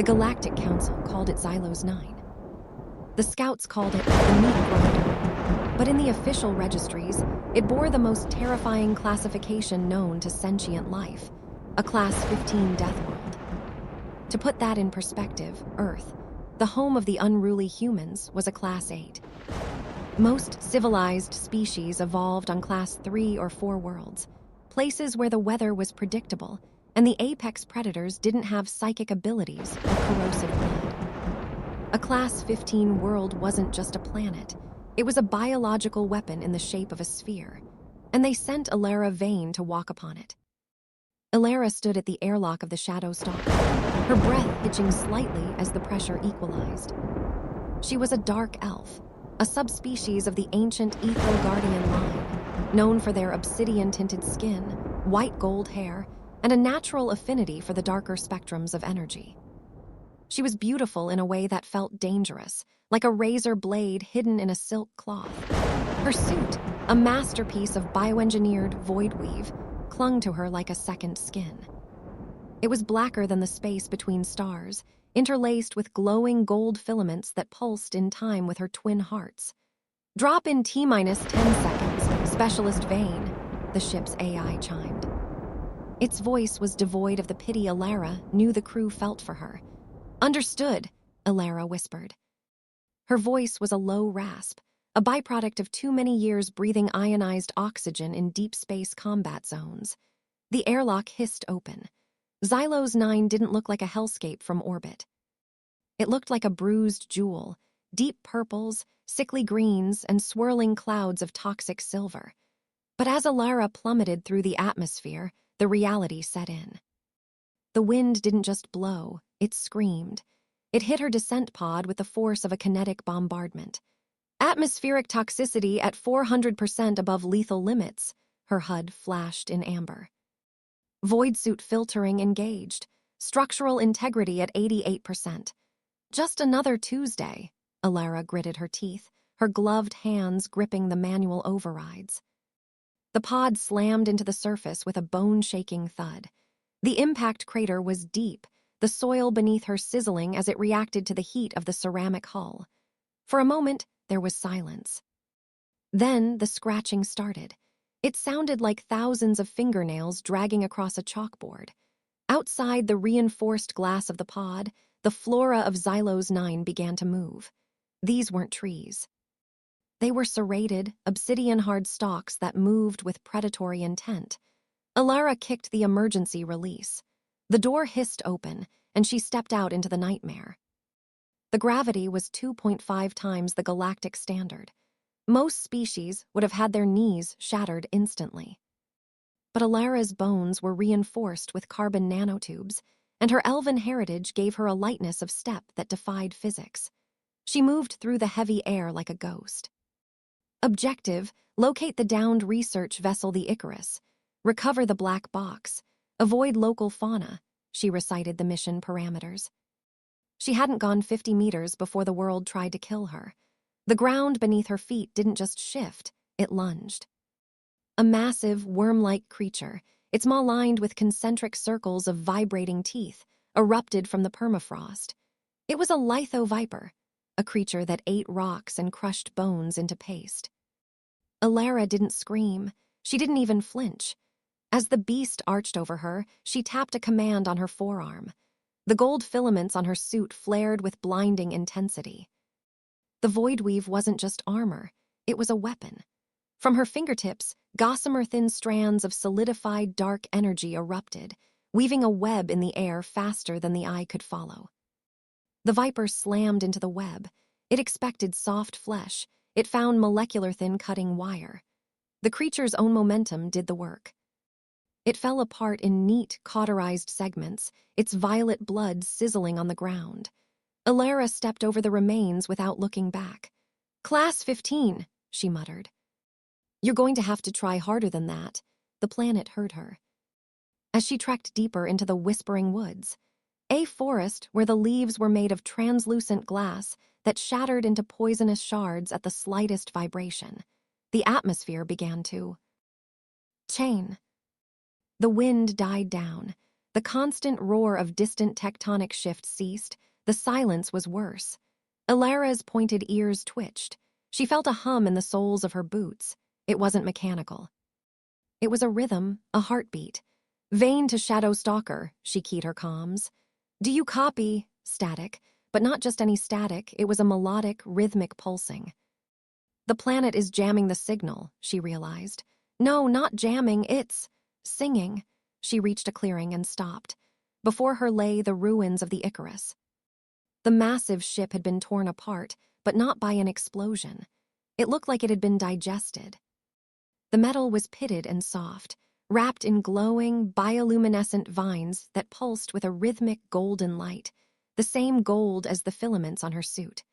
Galactic Council called it Xylos 9. The Scouts called it the Meat Grinder. But in the official registries, it bore the most terrifying classification known to sentient life, a Class 15 Deathworld. To put that in perspective, Earth, the home of the unruly humans, was a Class 8. Most civilized species evolved on Class 3 or 4 worlds, places where the weather was predictable and the apex predators didn't have psychic abilities or corrosive blood. A Class 15 world wasn't just a planet. It was a biological weapon in the shape of a sphere, and they sent Elara Vane to walk upon it. Elara stood at the airlock of the Shadow Stalker, her breath hitching slightly as the pressure equalized. She was a dark elf, a subspecies of the ancient Ethereal Guardian line, known for their obsidian-tinted skin, white gold hair, and a natural affinity for the darker spectrums of energy. She was beautiful in a way that felt dangerous, like a razor blade hidden in a silk cloth. Her suit, a masterpiece of bioengineered void weave, clung to her like a second skin. It was blacker than the space between stars, interlaced with glowing gold filaments that pulsed in time with her twin hearts. "Drop in T-10 seconds, Specialist Vane," the ship's AI chimed. Its voice was devoid of the pity Elara knew the crew felt for her. "Understood," Elara whispered. Her voice was a low rasp, a byproduct of too many years breathing ionized oxygen in deep space combat zones. The airlock hissed open. Xylos 9 didn't look like a hellscape from orbit. It looked like a bruised jewel, deep purples, sickly greens, and swirling clouds of toxic silver. But as Elara plummeted through the atmosphere, the reality set in. The wind didn't just blow, it screamed. It hit her descent pod with the force of a kinetic bombardment. "Atmospheric toxicity at 400% above lethal limits," her HUD flashed in amber. "Void suit filtering engaged. Structural integrity at 88%. "Just another Tuesday," Elara gritted her teeth, her gloved hands gripping the manual overrides. The pod slammed into the surface with a bone-shaking thud. The impact crater was deep, the soil beneath her sizzling as it reacted to the heat of the ceramic hull. For a moment, there was silence. Then the scratching started. It sounded like thousands of fingernails dragging across a chalkboard. Outside the reinforced glass of the pod, the flora of Xylos 9 began to move. These weren't trees. They were serrated, obsidian-hard stalks that moved with predatory intent. Elara kicked the emergency release. The door hissed open, and she stepped out into the nightmare. The gravity was 2.5 times the galactic standard. Most species would have had their knees shattered instantly. But Elara's bones were reinforced with carbon nanotubes, and her elven heritage gave her a lightness of step that defied physics. She moved through the heavy air like a ghost. "Objective, locate the downed research vessel the Icarus. Recover the black box. Avoid local fauna," she recited the mission parameters. She hadn't gone 50 meters before the world tried to kill her. The ground beneath her feet didn't just shift, it lunged. A massive, worm-like creature, its maw lined with concentric circles of vibrating teeth, erupted from the permafrost. It was a lithoviper, a creature that ate rocks and crushed bones into paste. Elara didn't scream. She didn't even flinch. As the beast arched over her, she tapped a command on her forearm. The gold filaments on her suit flared with blinding intensity. The void weave wasn't just armor, it was a weapon. From her fingertips, gossamer-thin strands of solidified dark energy erupted, weaving a web in the air faster than the eye could follow. The viper slammed into the web. It expected soft flesh. It found molecular-thin cutting wire. The creature's own momentum did the work. It fell apart in neat, cauterized segments, its violet blood sizzling on the ground. Elara stepped over the remains without looking back. "Class 15, she muttered. "You're going to have to try harder than that." The planet heard her. As she trekked deeper into the whispering woods, a forest where the leaves were made of translucent glass that shattered into poisonous shards at the slightest vibration, the atmosphere began to chain. The wind died down. The constant roar of distant tectonic shifts ceased. The silence was worse. Elara's pointed ears twitched. She felt a hum in the soles of her boots. It wasn't mechanical. It was a rhythm, a heartbeat. Vane to Shadow Stalker, she keyed her comms. Do you copy? Static. But not just any static, it was a melodic, rhythmic pulsing. The planet is jamming the signal, she realized. No, not jamming, it's singing. She reached a clearing and stopped. Before her lay the ruins of the Icarus. The massive ship had been torn apart, but not by an explosion. It looked like it had been digested. The metal was pitted and soft, wrapped in glowing, bioluminescent vines that pulsed with a rhythmic golden light, the same gold as the filaments on her suit.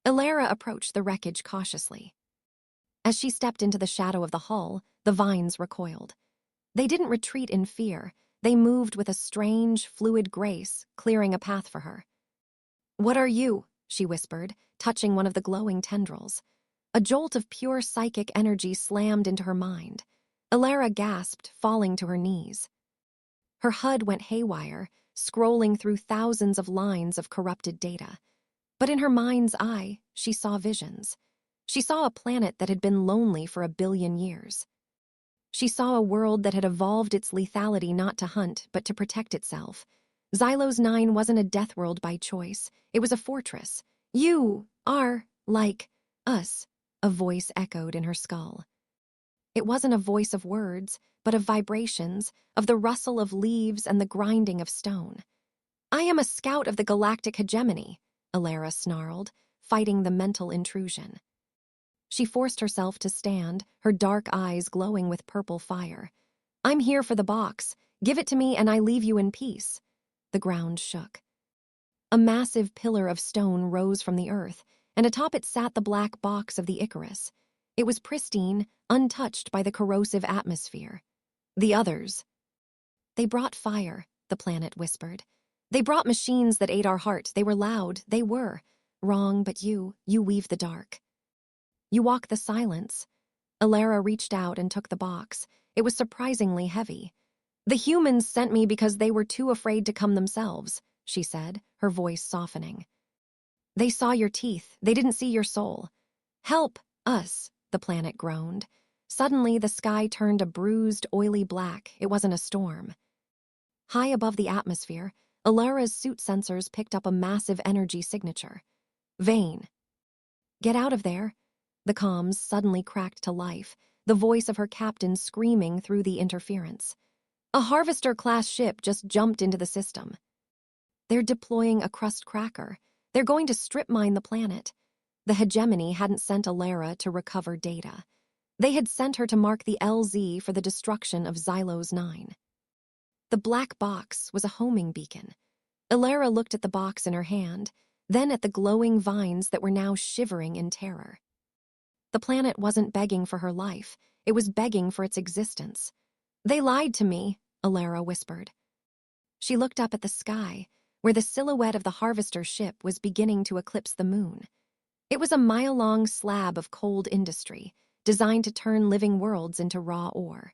Elara approached the wreckage cautiously. As she stepped into the shadow of the hull, the vines recoiled. They didn't retreat in fear. They moved with a strange, fluid grace, clearing a path for her. "What are you?" she whispered, touching one of the glowing tendrils. A jolt of pure psychic energy slammed into her mind. Elara gasped, falling to her knees. Her HUD went haywire, scrolling through thousands of lines of corrupted data. But in her mind's eye, she saw visions. She saw a planet that had been lonely for 1 billion years. She saw a world that had evolved its lethality not to hunt, but to protect itself. Xylos 9 wasn't a death world by choice. It was a fortress. You are like us, a voice echoed in her skull. It wasn't a voice of words, but of vibrations, of the rustle of leaves and the grinding of stone. I am a scout of the Galactic Hegemony, Elara snarled, fighting the mental intrusion. She forced herself to stand, her dark eyes glowing with purple fire. I'm here for the box. Give it to me and I leave you in peace. The ground shook. A massive pillar of stone rose from the earth, and atop it sat the black box of the Icarus. It was pristine, untouched by the corrosive atmosphere. The others. They brought fire, the planet whispered. They brought machines that ate our heart. They were loud. They were. Wrong, but you weave the dark. You walk the silence. Elara reached out and took the box. It was surprisingly heavy. The humans sent me because they were too afraid to come themselves, she said, her voice softening. They saw your teeth. They didn't see your soul. Help us, the planet groaned. Suddenly, the sky turned a bruised, oily black. It wasn't a storm. High above the atmosphere, Elara's suit sensors picked up a massive energy signature. Vane. Get out of there. The comms suddenly cracked to life, the voice of her captain screaming through the interference. A Harvester-class ship just jumped into the system. They're deploying a crust cracker. They're going to strip mine the planet. The Hegemony hadn't sent Elara to recover data. They had sent her to mark the LZ for the destruction of Xylos 9. The black box was a homing beacon. Elara looked at the box in her hand, then at the glowing vines that were now shivering in terror. The planet wasn't begging for her life. It was begging for its existence. They lied to me, Elara whispered. She looked up at the sky, where the silhouette of the Harvester ship was beginning to eclipse the moon. It was a mile-long slab of cold industry, designed to turn living worlds into raw ore.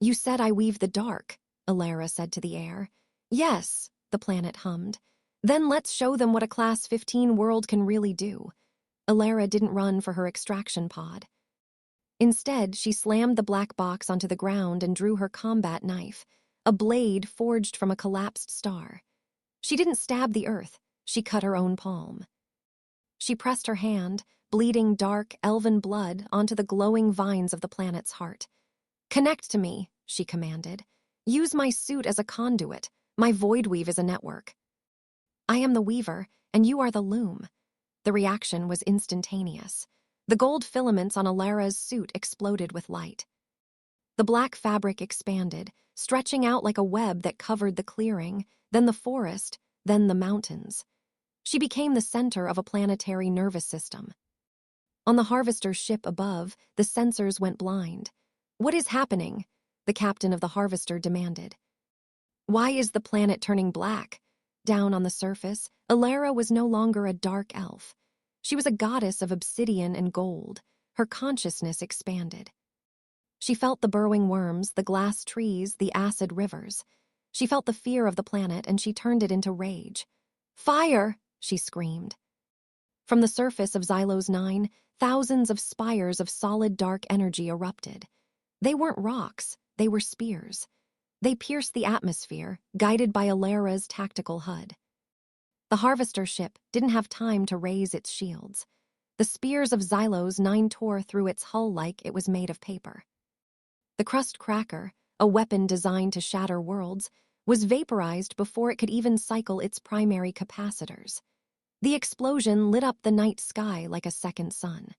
You said I weave the dark, Elara said to the air. Yes, the planet hummed. Then let's show them what a Class 15 world can really do. Elara didn't run for her extraction pod. Instead, she slammed the black box onto the ground and drew her combat knife, a blade forged from a collapsed star. She didn't stab the earth, she cut her own palm. She pressed her hand, bleeding dark, elven blood, onto the glowing vines of the planet's heart. Connect to me, she commanded. Use my suit as a conduit. My void weave is a network. I am the weaver, and you are the loom. The reaction was instantaneous. The gold filaments on Elara's suit exploded with light. The black fabric expanded, stretching out like a web that covered the clearing, then the forest, then the mountains. She became the center of a planetary nervous system. On the Harvester ship above, the sensors went blind. What is happening? The captain of the Harvester demanded. Why is the planet turning black? Down on the surface, Elara was no longer a dark elf. She was a goddess of obsidian and gold. Her consciousness expanded. She felt the burrowing worms, the glass trees, the acid rivers. She felt the fear of the planet and she turned it into rage. "Fire!" she screamed. From the surface of Xylos 9, thousands of spires of solid dark energy erupted. They weren't rocks, they were spears. They pierced the atmosphere, guided by Elara's tactical HUD. The harvester ship didn't have time to raise its shields. The spears of Xylos 9 tore through its hull like it was made of paper. The crust cracker, a weapon designed to shatter worlds, was vaporized before it could even cycle its primary capacitors. The explosion lit up the night sky like a second sun.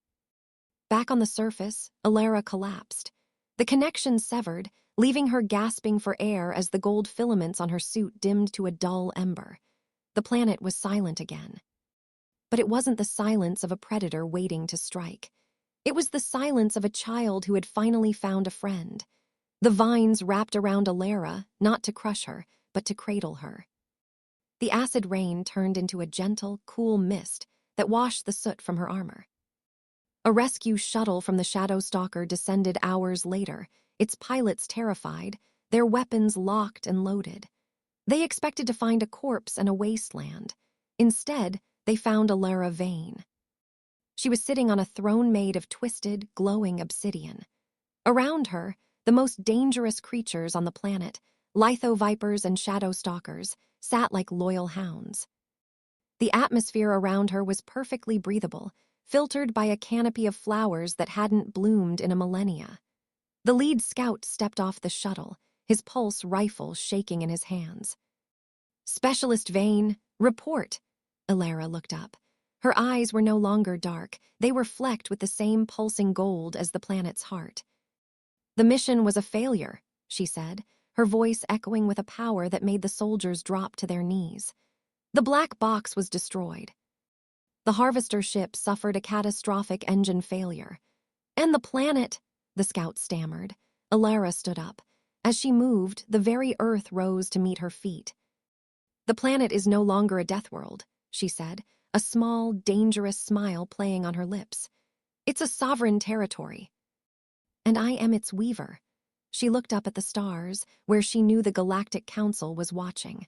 Back on the surface, Elara collapsed. The connection severed, leaving her gasping for air as the gold filaments on her suit dimmed to a dull ember. The planet was silent again. But it wasn't the silence of a predator waiting to strike. It was the silence of a child who had finally found a friend. The vines wrapped around Elara, not to crush her, but to cradle her. The acid rain turned into a gentle, cool mist that washed the soot from her armor. A rescue shuttle from the Shadow Stalker descended hours later, its pilots terrified, their weapons locked and loaded. They expected to find a corpse and a wasteland. Instead, they found Elara Vane. She was sitting on a throne made of twisted, glowing obsidian. Around her, the most dangerous creatures on the planet, lithovipers and shadow stalkers, sat like loyal hounds. The atmosphere around her was perfectly breathable, filtered by a canopy of flowers that hadn't bloomed in a millennia. The lead scout stepped off the shuttle, his pulse rifle shaking in his hands. "Specialist Vane, report." Elara looked up. Her eyes were no longer dark, they were flecked with the same pulsing gold as the planet's heart. "The mission was a failure," she said, her voice echoing with a power that made the soldiers drop to their knees. "The black box was destroyed. The harvester ship suffered a catastrophic engine failure. And the planet," the scout stammered. Elara stood up. As she moved, the very earth rose to meet her feet. "The planet is no longer a Deathworld," she said, a small, dangerous smile playing on her lips. "It's a sovereign territory. And I am its weaver." She looked up at the stars, where she knew the Galactic Council was watching.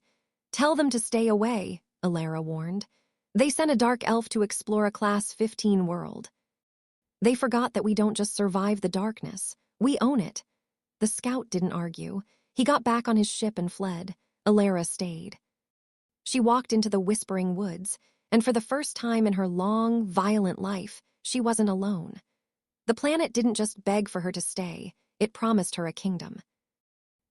"Tell them to stay away," Elara warned. "They sent a dark elf to explore a Class 15 world. They forgot that we don't just survive the darkness. We own it." The scout didn't argue. He got back on his ship and fled. Elara stayed. She walked into the whispering woods, and for the first time in her long, violent life, she wasn't alone. The planet didn't just beg for her to stay, it promised her a kingdom.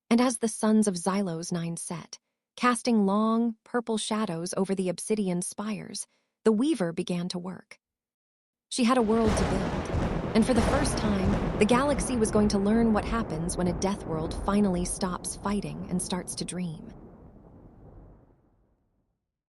And as the suns of Xylos 9 set, casting long, purple shadows over the obsidian spires, the weaver began to work. She had a world to build, and for the first time, the galaxy was going to learn what happens when a Deathworld finally stops fighting and starts to dream.